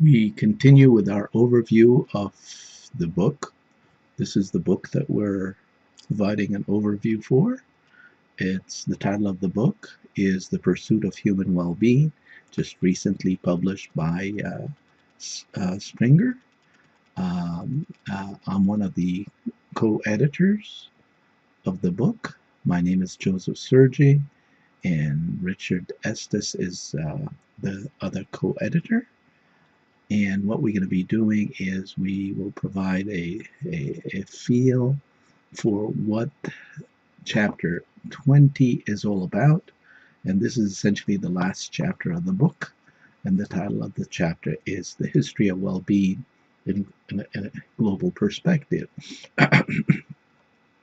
We continue with our overview of the book. This is the book that we're providing an overview for. It's the title of the book is The Pursuit of Human Well-Being, just recently published by Springer. I'm one of the co-editors of the book. My name is Joseph Sergi, and Richard Estes is the other co-editor. And what we're going to be doing is we will provide a feel for what chapter 20 is all about. And this is essentially the last chapter of the book. And the title of the chapter is The History of Well-Being in a Global Perspective.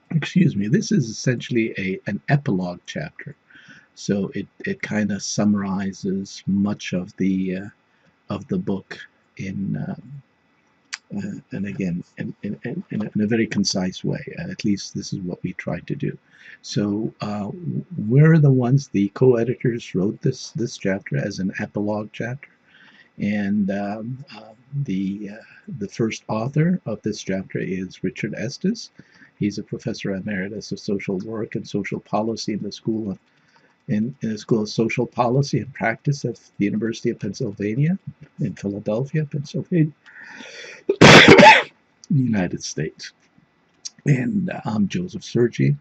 Excuse me. This is essentially an epilogue chapter. So it kind of summarizes much of the book in and again in a very concise way. At least this is what we try to do. So we're the ones, the co-editors, wrote this chapter as an epilogue chapter, and the first author of this chapter is Richard Estes. He's a professor emeritus of social work and social policy in the School of Social Policy and Practice at the University of Pennsylvania in Philadelphia, Pennsylvania, United States. And I'm Joseph Sergi,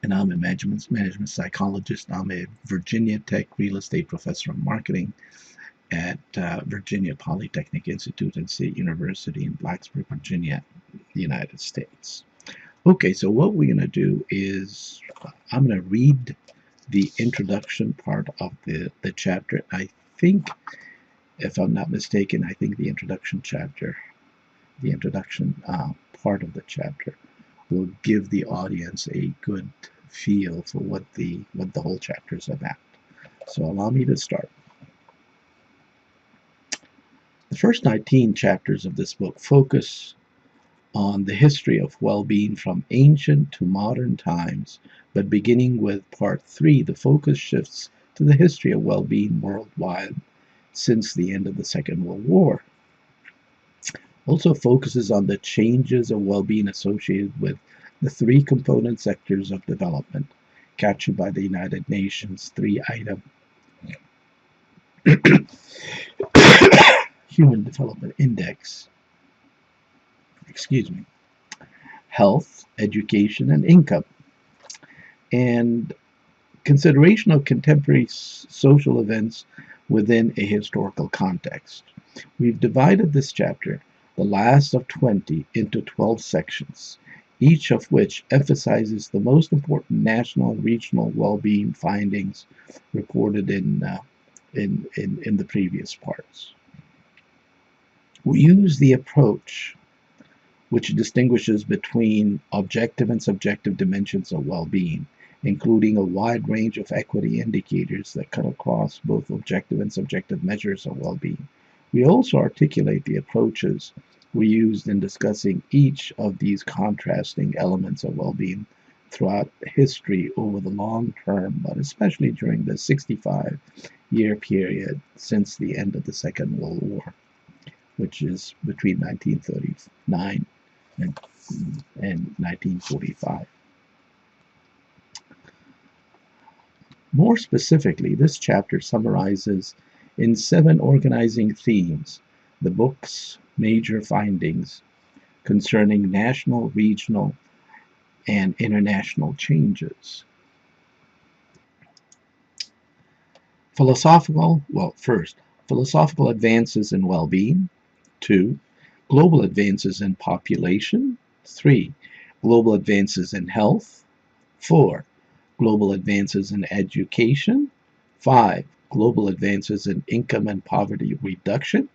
and I'm a management psychologist. I'm a Virginia Tech real estate professor of marketing at Virginia Polytechnic Institute and State University in Blacksburg, Virginia, United States. Okay, so what we're going to do is I'm going to read the introduction part of the chapter. I think, if I'm not mistaken, I think the introduction part of the chapter will give the audience a good feel for what the whole chapter is about. So allow me to start. The first 19 chapters of this book focus on the history of well-being from ancient to modern times, but beginning with part 3, the focus shifts to the history of well-being worldwide since the end of the Second World War. Also focuses on the changes of well-being associated with the 3 component sectors of development captured by the United Nations 3-item Human Development Index. Excuse me, health, education, and income, and consideration of contemporary social events within a historical context. We've divided this chapter, the last of 20, into 12 sections, each of which emphasizes the most important national and regional well-being findings reported in the previous parts. We use the approach which distinguishes between objective and subjective dimensions of well-being, including a wide range of equity indicators that cut across both objective and subjective measures of well-being. We also articulate the approaches we used in discussing each of these contrasting elements of well-being throughout history over the long term, but especially during the 65-year period since the end of the Second World War, which is between 1939 and 1945. More specifically, this chapter summarizes in 7 organizing themes the book's major findings concerning national, regional, and international changes. Philosophical advances in well-being. 2. Global advances in population. 3. Global advances in health. 4. Global advances in education. 5. Global advances in income and poverty reduction.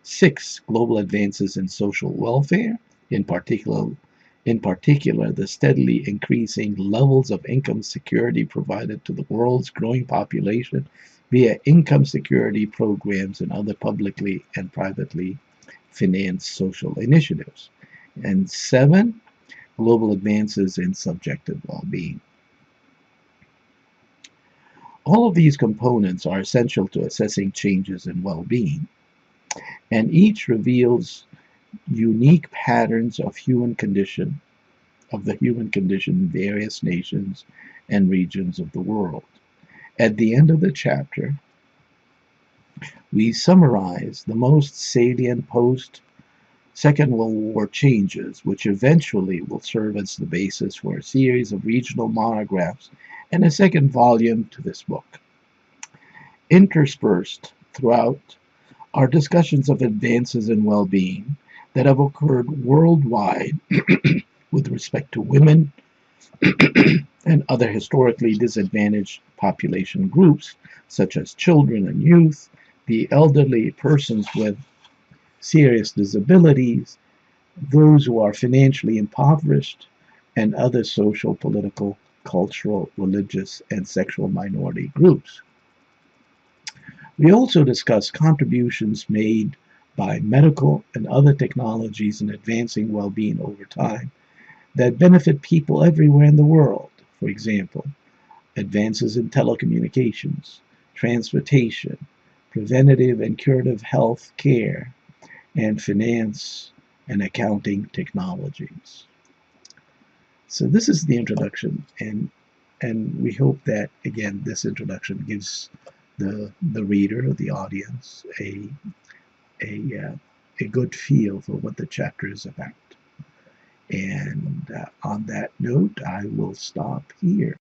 6. Global advances in social welfare, in particular the steadily increasing levels of income security provided to the world's growing population via income security programs and other publicly and privately financed social initiatives. And 7. Global advances in subjective well-being. All of these components are essential to assessing changes in well-being. and each reveals unique patterns of the human condition in various nations and regions of the world. At the end of the chapter, we summarize the most salient post Second World War changes, which eventually will serve as the basis for a series of regional monographs and a second volume to this book. Interspersed throughout are discussions of advances in well-being that have occurred worldwide with respect to women and other historically disadvantaged population groups, such as children and youth, the elderly, persons with serious disabilities, those who are financially impoverished, and other social, political, cultural, religious, and sexual minority groups. We also discuss contributions made by medical and other technologies in advancing well-being over time that benefit people everywhere in the world. For example, advances in telecommunications, transportation, preventative and curative health care, and finance and accounting technologies. So this is the introduction, and we hope that again this introduction gives the reader, the audience, a good feel for what the chapter is about. And on that note, I will stop here.